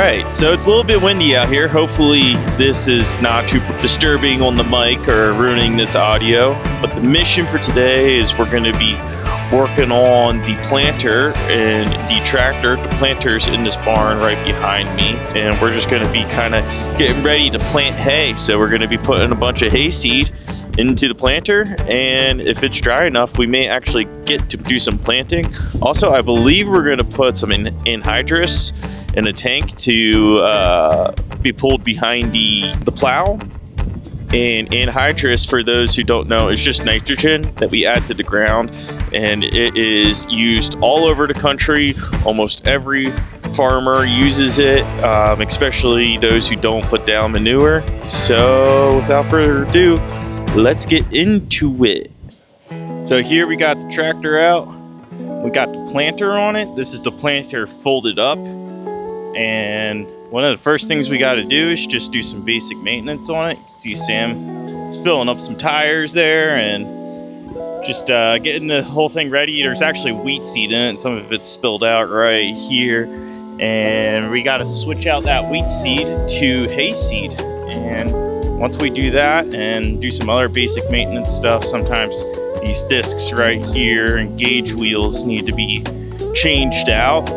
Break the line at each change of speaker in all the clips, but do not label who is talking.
Alright, so it's a little bit windy out here. Hopefully this is not too disturbing on the mic or ruining this audio. But the mission for today is we're going to be working on the planter and the tractor. The planter's in this barn right behind me. And we're just going to be kind of getting ready to plant hay. So we're going to be putting a bunch of hay seed into the planter, and if it's dry enough, we may actually get to do some planting. Also, I believe we're going to put some anhydrous in a tank to be pulled behind the plow. And anhydrous, for those who don't know, is just nitrogen that we add to the ground, and it is used all over the country. Almost every farmer uses it, especially those who don't put down manure. So without further ado, let's get into it. So here we got the tractor out. We got the planter on it. This is the planter folded up. And one of the first things we got to do is just do some basic maintenance on it. You can see Sam is filling up some tires there and just getting the whole thing ready. There's actually wheat seed in it. Some of it's spilled out right here. And we got to switch out that wheat seed to hay seed. And once we do that and do some other basic maintenance stuff, sometimes these discs right here and gauge wheels need to be changed out.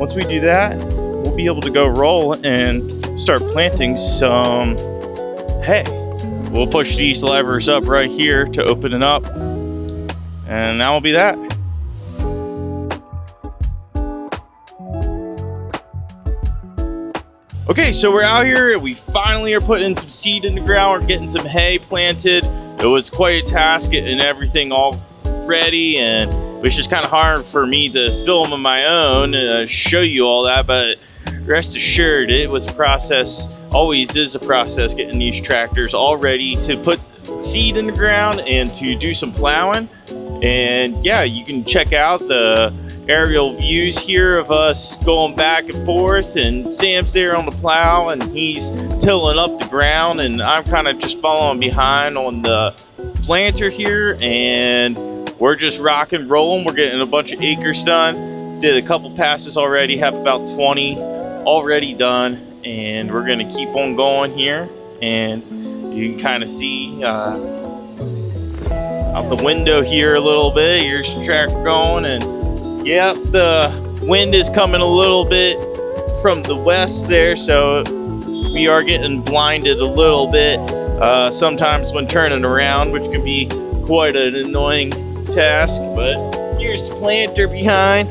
Once we do that, we'll be able to go roll and start planting some hay. We'll push these levers up right here to open it up, and that will be that. Okay, so we're out here. We finally are putting some seed in the ground. We're getting some hay planted. It was quite a task getting everything all ready, and it was just kind of hard for me to film on my own and show you all that, but rest assured, it was a process. Always is a process getting these tractors all ready to put seed in the ground and to do some plowing. And yeah, you can check out the aerial views here of us going back and forth, and Sam's there on the plow and he's tilling up the ground, and I'm kind of just following behind on the planter here, and we're just rocking, rolling. We're getting a bunch of acres done. Did a couple passes already, have about 20 already done, and we're gonna keep on going here. And you can kind of see out the window here a little bit. Here's the tractor going, and yep, the wind is coming a little bit from the west there, so we are getting blinded a little bit sometimes when turning around, which can be quite an annoying task. But here's the planter behind,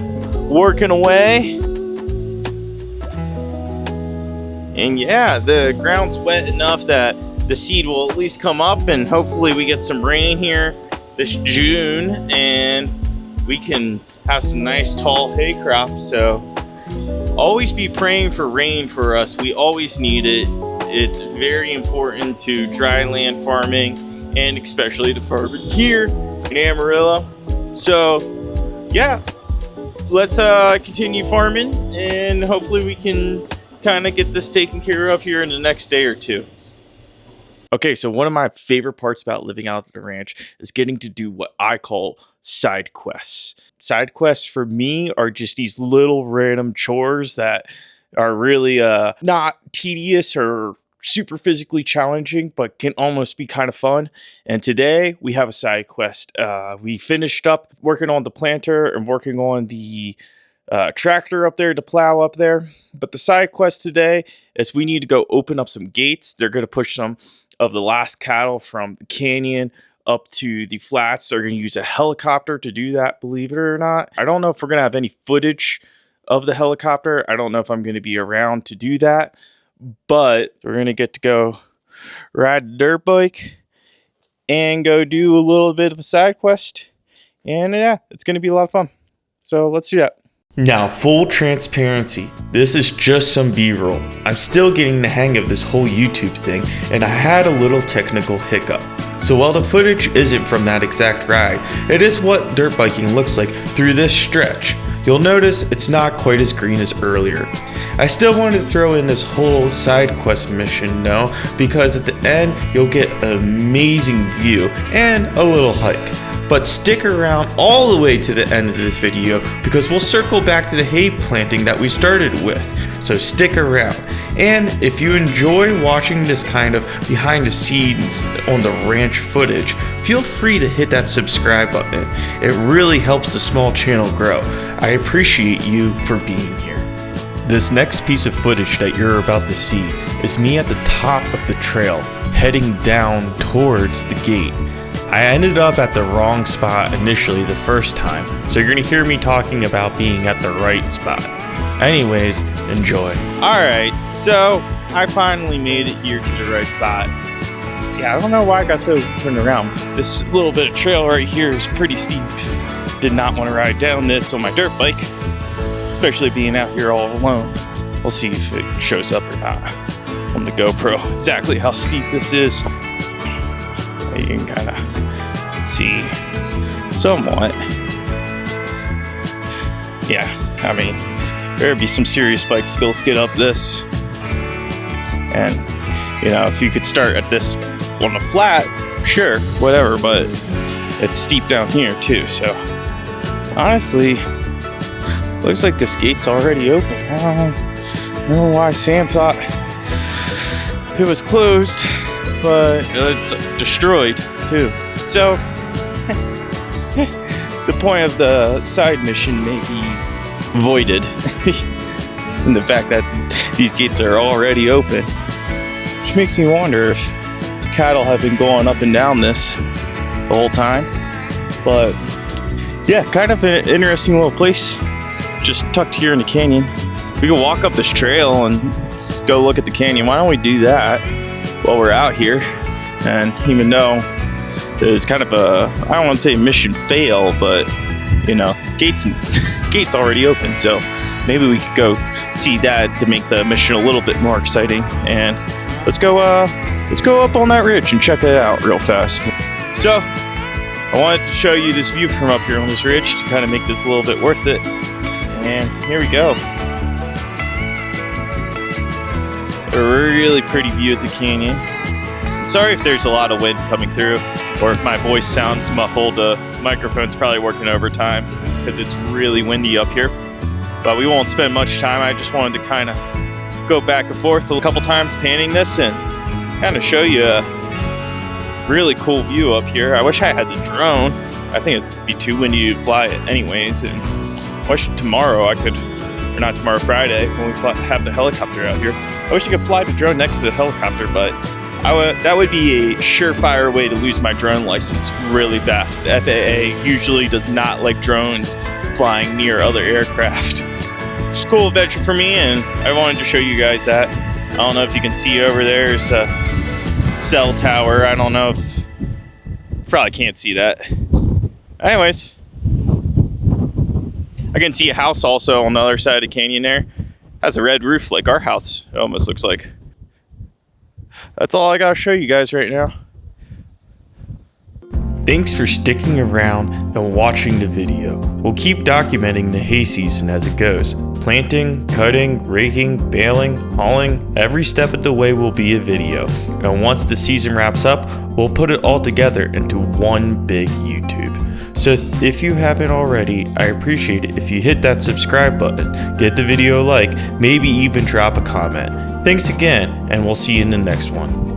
working away. And yeah, the ground's wet enough that the seed will at least come up, and hopefully we get some rain here this June and we can have some nice tall hay crops. So always be praying for rain for us. We always need it. It's very important to dry land farming, and especially to farming here in Amarillo. So yeah, let's continue farming, and hopefully we can kind of get this taken care of here in the next day or two. Okay, so one of my favorite parts about living out at the ranch is getting to do what I call side quests. Side quests for me are just these little random chores that are really not tedious or super physically challenging, but can almost be kind of fun. And today we have a side quest. We finished up working on the planter and working on the tractor up there to plow up there. But the side quest today is we need to go open up some gates. They're going to push some of the last cattle from the canyon up to the flats. They're going to use a helicopter to do that, believe it or not. I don't know if we're going to have any footage of the helicopter. I don't know if I'm going to be around to do that, but we're going to get to go ride the dirt bike and go do a little bit of a side quest. And yeah, it's going to be a lot of fun. So let's do that. Now, full transparency, this is just some B-roll. I'm still getting the hang of this whole YouTube thing, and I had a little technical hiccup. So while the footage isn't from that exact ride, it is what dirt biking looks like through this stretch. You'll notice it's not quite as green as earlier. I still wanted to throw in this whole side quest mission though, because at the end you'll get an amazing view and a little hike. But stick around all the way to the end of this video because we'll circle back to the hay planting that we started with.
so stick around. And if you enjoy watching this kind of behind the scenes on the ranch footage, feel free to hit that subscribe button. It really helps the small channel grow. I appreciate you for being here. This next piece of footage that you're about to see is me at the top of the trail heading down towards the gate. I ended up at the wrong spot initially the first time, so you're gonna hear me talking about being at the right spot. Anyways, enjoy.
Alright, so I finally made it here to the right spot. Yeah, I don't know why I got so turned around. This little bit of trail right here is pretty steep. Did not want to ride down this on my dirt bike, especially being out here all alone. We'll see if it shows up or not on the GoPro exactly how steep this is. You can kind of see somewhat. Yeah, I mean, there'd be some serious bike skills to get up this. And, you know, if you could start at this on the flat, sure, whatever, but it's steep down here too, so honestly, looks like this gate's already open. I don't know why Sam thought it was closed, but it's destroyed too. So the point of the side mission may be voided in the fact that these gates are already open, which makes me wonder if cattle have been going up and down this the whole time. But yeah, kind of an interesting little place, just tucked here in the canyon. We can walk up this trail and go look at the canyon. Why don't we do that while we're out here? And even though it's kind of a, I don't want to say mission fail, but you know, gates already open, so maybe we could go see that to make the mission a little bit more exciting. And let's go up on that ridge and check it out real fast. So I wanted to show you this view from up here on this ridge to kind of make this a little bit worth it. And here we go. A really pretty view of the canyon. Sorry if there's a lot of wind coming through, or if my voice sounds muffled. The microphone's probably working overtime because it's really windy up here. But we won't spend much time. I just wanted to kind of go back and forth a couple times panning this and kind of show you a really cool view up here. I wish I had the drone. I think it'd be too windy to fly it anyways. And I wish tomorrow I could, or not tomorrow, Friday, when we have the helicopter out here. I wish I could fly the drone next to the helicopter, but that would be a surefire way to lose my drone license really fast. The FAA usually does not like drones flying near other aircraft. It's a cool adventure for me, and I wanted to show you guys that. I don't know if you can see over there's a cell tower. I don't know if, probably can't see that. Anyways, I can see a house also on the other side of the canyon there. Has a red roof like our house, it almost looks like. That's all I gotta show you guys right now.
Thanks for sticking around and watching the video. We'll keep documenting the hay season as it goes. Planting, cutting, raking, baling, hauling, every step of the way will be a video. And once the season wraps up, we'll put it all together into one big YouTube. So if you haven't already, I appreciate it if you hit that subscribe button, give the video a like, maybe even drop a comment. Thanks again, and we'll see you in the next one.